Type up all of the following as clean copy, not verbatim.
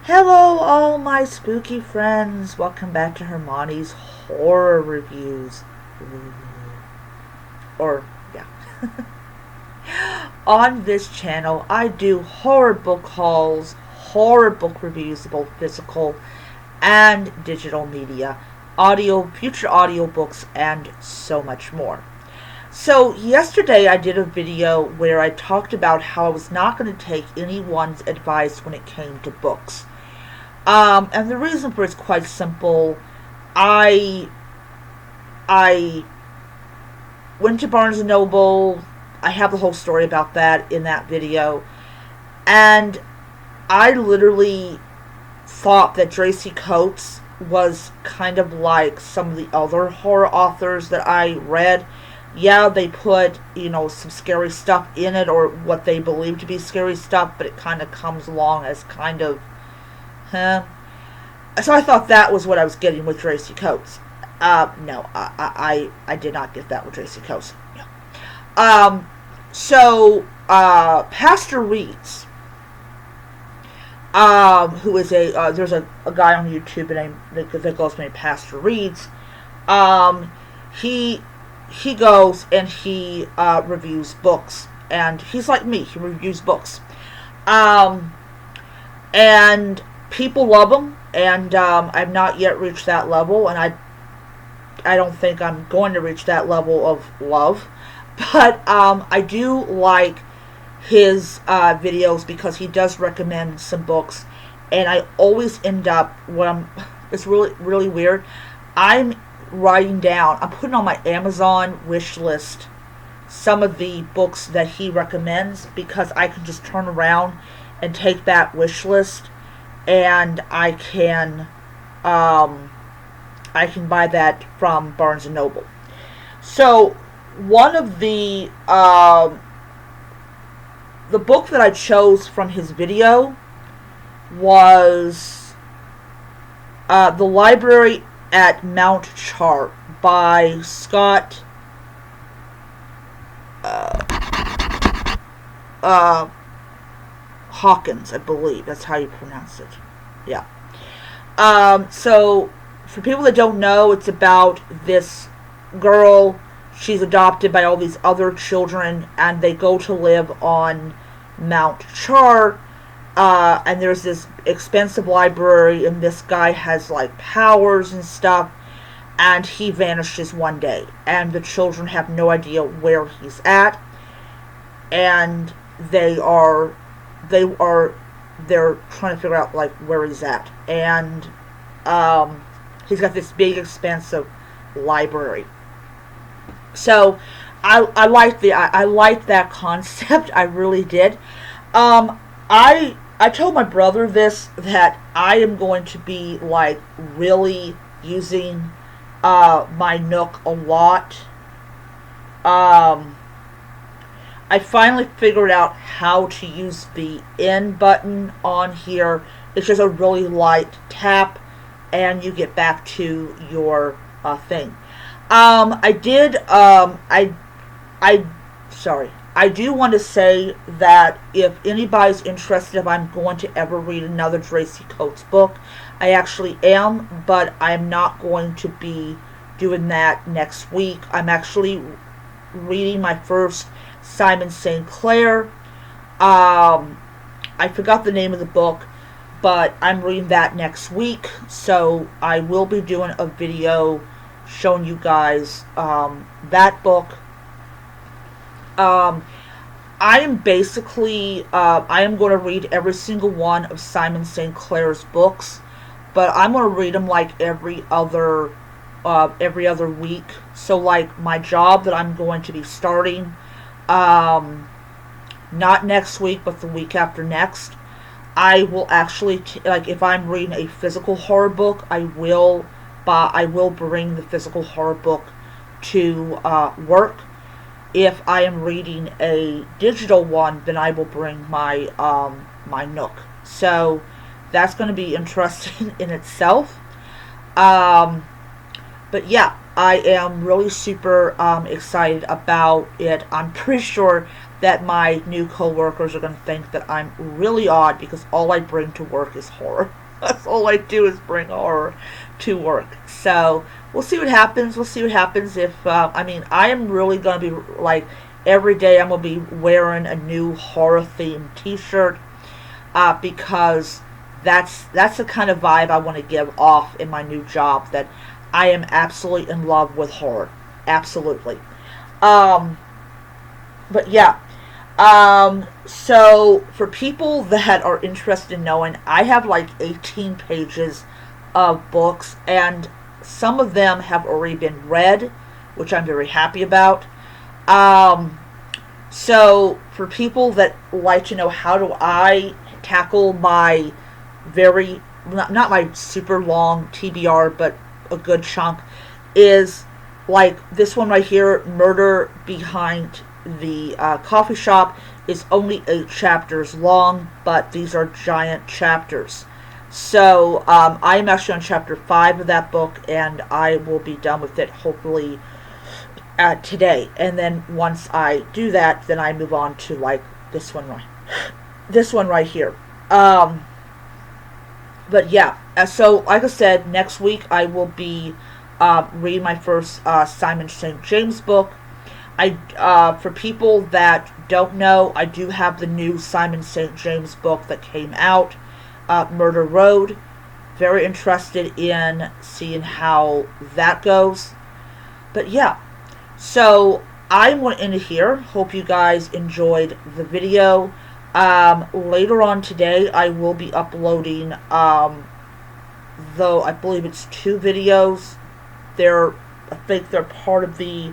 Hello, all my spooky friends. Welcome back to Hermione's Horror Reviews. Ooh. Or, yeah. On this channel, I do horror book hauls, horror book reviews, both physical and digital media, audio, future audiobooks, and so much more. So, yesterday I did a video where I talked about how I was not going to take anyone's advice when it came to books. And the reason for it is quite simple. I I went to Barnes and Noble. I have the whole story about that in that video, and I literally thought that Tracy Coates was kind of like some of the other horror authors that I read. Yeah, they put, some scary stuff in it, or what they believe to be scary stuff, but it kind of comes along as kind of, huh? So I thought that was what I was getting with Tracy Coates. No, I did not get that with Tracy Coates. No. Pastor Reads, who is there's a guy on YouTube that goes by Pastor Reads. He goes and he reviews books, and he's like me. He reviews books, and people love him. And I've not yet reached that level, and I don't think I'm going to reach that level of love. But I do like his videos because he does recommend some books, and I always end up it's really weird. I'm putting on my Amazon wish list some of the books that he recommends, because I can just turn around and take that wish list, and I can buy that from Barnes and Noble. So one of the book that I chose from his video was The Library at Mount Char by Scott Hawkins, I believe. That's how you pronounce it. Yeah. So, for people that don't know, it's about this girl. She's adopted by all these other children, and they go to live on Mount Char. And there's this expensive library, and this guy has, like, powers and stuff, and he vanishes one day. And the children have no idea where he's at, and they're trying to figure out, like, where he's at. And he's got this big, expansive library. So I liked that concept. I really did. I told my brother that I am going to be, like, really using my Nook a lot. I finally figured out how to use the end button on here. It's just a really light tap, and you get back to your thing. I do want to say that if anybody's interested, if I'm going to ever read another Tracy Coates book, I actually am, but I'm not going to be doing that next week. I'm actually reading my first Simon St. Clair. I forgot the name of the book, but I'm reading that next week, so I will be doing a video showing you guys that book. I am going to read every single one of Simon St. Clair's books, but I'm going to read them like every other week. So, like, my job that I'm going to be starting, not next week, but the week after next, I will actually, if I'm reading a physical horror book, I will bring the physical horror book to work. If I am reading a digital one, then I will bring my my Nook. So that's going to be interesting in itself. But yeah, I am really super excited about it. I'm pretty sure that my new coworkers are going to think that I'm really odd because all I bring to work is horror. That's all I do is bring horror to work. So we'll see what happens. We'll see what happens. If I am really going to be like every day. I'm going to be wearing a new horror themed T-shirt because that's the kind of vibe I want to give off in my new job. That I am absolutely in love with horror. Absolutely. But yeah. So for people that are interested in knowing, I have like 18 pages of books, and some of them have already been read, which I'm very happy about. So for people that like to know how do I tackle my very, not my super long TBR, but a good chunk, is like this one right here, Murder Behind the Coffee Shop, is only 8 chapters long, but these are giant chapters. So I am actually on chapter 5 of that book, and I will be done with it hopefully today. And then once I do that, then I move on to like this one right here. But yeah, so like I said, next week I will be reading my first Simon St. James book. For people that don't know, I do have the new Simon St. James book that came out, Murder Road. Very interested in seeing how that goes. But yeah, so I'm going to end it here. Hope you guys enjoyed the video. Later on today, I will be uploading, though I believe it's 2 videos. I think they're part of the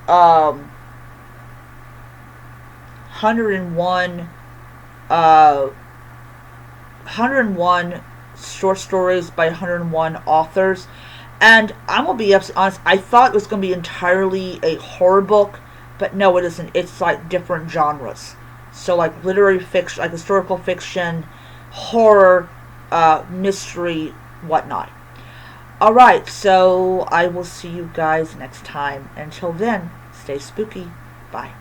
101 short stories by 101 authors. And I'm going to be honest, I thought it was going to be entirely a horror book, but no, it isn't. It's like different genres. So like literary fiction, like historical fiction, horror, mystery, whatnot. Alright, so I will see you guys next time. Until then, stay spooky. Bye.